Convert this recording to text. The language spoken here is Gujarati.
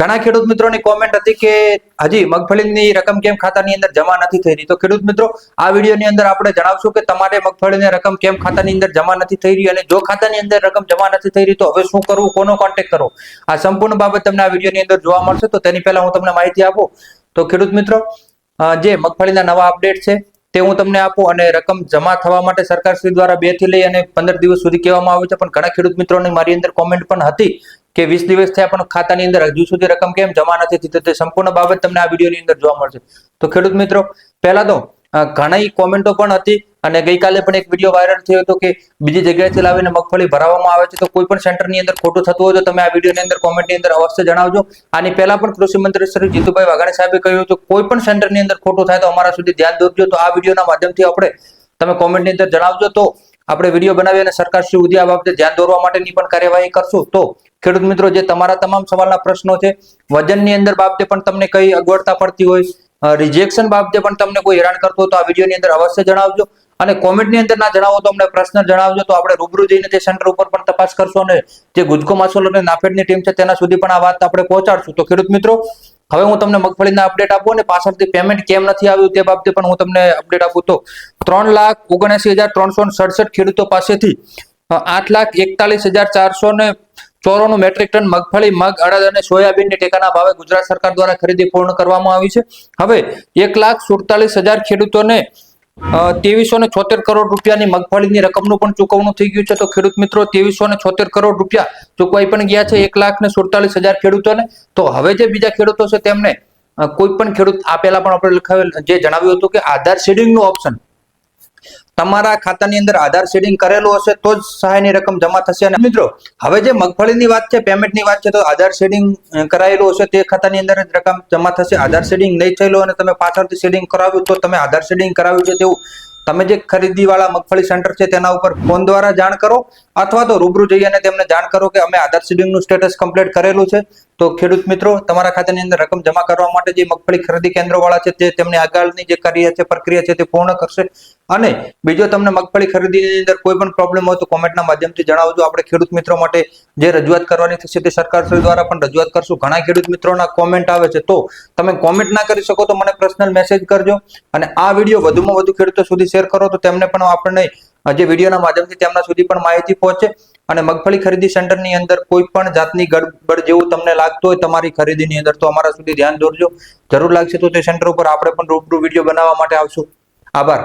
ઘણા ખેડૂત મિત્રોની કોમેન્ટ હતી કે હજી મગફળીની રકમ કેમ ખાતાની અંદર જમા નથી થઈ રહી। તો ખેડૂત મિત્રો, આ વિડીયોની અંદર આપણે જણાવશું કે તમારે મગફળીની રકમ કેમ ખાતાની અંદર જમા નથી થઈ રહી અને જો ખાતાની અંદર રકમ જમા નથી થઈ રહી તો હવે શું કરવું, કોનો કોન્ટેક્ટ કરવો, આ સંપૂર્ણ બાબત તમને આ વિડીયોની અંદર જોવા મળશે। તો તેની પહેલા હું તમને માહિતી આપું તો ખેડૂત મિત્રો, જે મગફળીના નવા અપડેટ છે તે હું તમને આપું અને રકમ જમા થવા માટે સરકારશ્રી દ્વારા 2 થી લઈ અને 15 દિવસ સુધી કહેવામાં આવ્યું છે, પણ ઘણા ખેડૂત મિત્રોની મારી અંદર કોમેન્ટ પણ હતી કે 20 દિવસ થયા પણ ખાતાની અંદર હજુ સુધી રકમ કેમ જમા નથી થઈ। તે સંપૂર્ણ બાબત તમને આ વિડીયોની અંદર જોવા મળશે। તો ખેડૂત મિત્રો, પહેલા તો ઘણી કોમેન્ટો પણ હતી અને ગઈકાલે પણ એક વિડીયો વાયરલ થયો હતો કે બીજી જગ્યાએથી લાવીને મગફળી ભરાવવામાં આવે છે। તો કોઈ પણ સેન્ટરની અંદર ખોટું થતું હોય તો તમે આ વિડીયોની અંદર કોમેન્ટની અંદર અવશ્ય જણાવજો। આની પહેલા પણ કૃષિ મંત્રી શ્રી જીતુભાઈ વાઘાણી સાહેબે કહ્યું હતું કોઈ પણ સેન્ટરની અંદર ખોટું થાય તો અમારા સુધી ધ્યાન દોરજો। તો આ વિડીયોના માધ્યમથી તમે કોમેન્ટની અંદર જણાવજો તો આપણે વિડીયો બનાવી અને સરકારશ્રી સુધી આ બાબતે ધ્યાન દોરવા માટેની પણ કાર્યવાહી કરશું। તો ખેડૂત મિત્રો, જે તમારા તમામ સવાલના પ્રશ્નો છે, વજનની અંદર બાબતે પણ તમને કઈ અગવડતા પડતી હોય, રિજેક્શન બાબતે પણ તમને કોઈ હેરાન કરતો હોય તો આ વિડીયોની અંદર અવશ્ય જણાવજો અને કોમેન્ટની અંદર ના જણાવો તો અમને પ્રશ્ન જણાવજો તો આપણે રૂબરૂ જઈને તે સેન્ટર ઉપર પણ તપાસ કરશું અને જે ગુજકો માસોલ અને નાફેડની ટીમ છે તેના સુધી પણ આ વાત આપણે પહોંચાડશું। તો ખેડૂત મિત્રો, હવે હું તમને મગફળીના અપડેટ આપું અને પાછળથી પેમેન્ટ કેમ નથી આવ્યું તે બાબતે પણ હું તમને અપડેટ આપું તો 3,79,367 ખેડૂતો પાસેથી 8,41,494 મેટ્રિક ટન મગફળી, મગ, અડદ અને સોયાબીનની ટેકાના ભાવે ગુજરાત સરકાર દ્વારા ખરીદી પૂર્ણ કરવામાં આવી છે। હવે 1,47,000 ખેડૂતોને 2376 કરોડ રૂપિયાની મગફળીની રકમનું પણ ચૂકવણું થઈ ગયું છે। તો ખેડૂત મિત્રો, 2376 કરોડ રૂપિયા ચૂકવાઈ પણ ગયા છે 1,47,000 ખેડૂતોને। તો હવે જે બીજા ખેડૂતો છે તેમને કોઈ પણ ખેડૂત આ પહેલા પણ આપણે લખાવેલ જે જણાવ્યું હતું કે આધાર સીડિંગનું ઓપ્શન તમારા ખાતાની અંદર આધાર સીડિંગ કરેલું હશે તો જ સહાયની રકમ જમા થશે। અને મિત્રો, હવે જે મગફળીની વાત છે, પેમેન્ટની વાત છે, તો આધાર સીડિંગ કરાયેલું હશે તે ખાતાની અંદર જ રકમ જમા થશે। આધાર સીડિંગ નહીં થયેલું અને તમે પાછળથી સીડિંગ કરાવ્યું તો તમે આધાર સીડિંગ કરાવ્યું છે તેવું તમે જે ખરીદીવાળા મગફળી સેન્ટર છે તેના ઉપર ફોન દ્વારા જાણ કરો અથવા તો રૂબરૂ જઈ અને તેમને જાણ કરો કે અમે આધાર સીડિંગનું સ્ટેટસ કમ્પ્લીટ કરેલું છે। તો ખેડૂત મિત્રો, તમારા ખાતાની અંદર રકમ જમા કરવા માટે જે મગફળી ખરીદી કેન્દ્રવાળા છે તે તેમની આગળની જે પ્રક્રિયા છે તે પૂર્ણ કરશે। અને બીજો તમને મગફળી ખરીદીની અંદર કોઈ પણ પ્રોબ્લેમ હોય તો કોમેન્ટના માધ્યમથી જણાવજો। આપણે ખેડૂત મિત્રો માટે જે રજૂઆત કરવાની થશે તે સરકારશ્રી દ્વારા પણ રજૂઆત કરશું। ઘણા ખેડૂત મિત્રોના કોમેન્ટ આવે છે તો તમે કોમેન્ટ ના કરી શકો તો મને પર્સનલ મેસેજ કરજો અને આ વિડીયો વધુમાં વધુ ખેડૂતો સુધી શેર કરો તો તેમને પણ આપણને જે વિડીયોના માધ્યમથી તેમના સુધી પણ માહિતી પહોંચે અને મગફળી ખરીદી સેન્ટરની અંદર કોઈ પણ જાતની ગડબડ જેવું તમને લાગતું હોય તમારી ખરીદીની અંદર તો અમારા સુધી ધ્યાન દોરજો। જરૂર લાગશે તો તે સેન્ટર ઉપર આપણે પણ રૂબરૂ વિડીયો બનાવવા માટે આવશું। આભાર।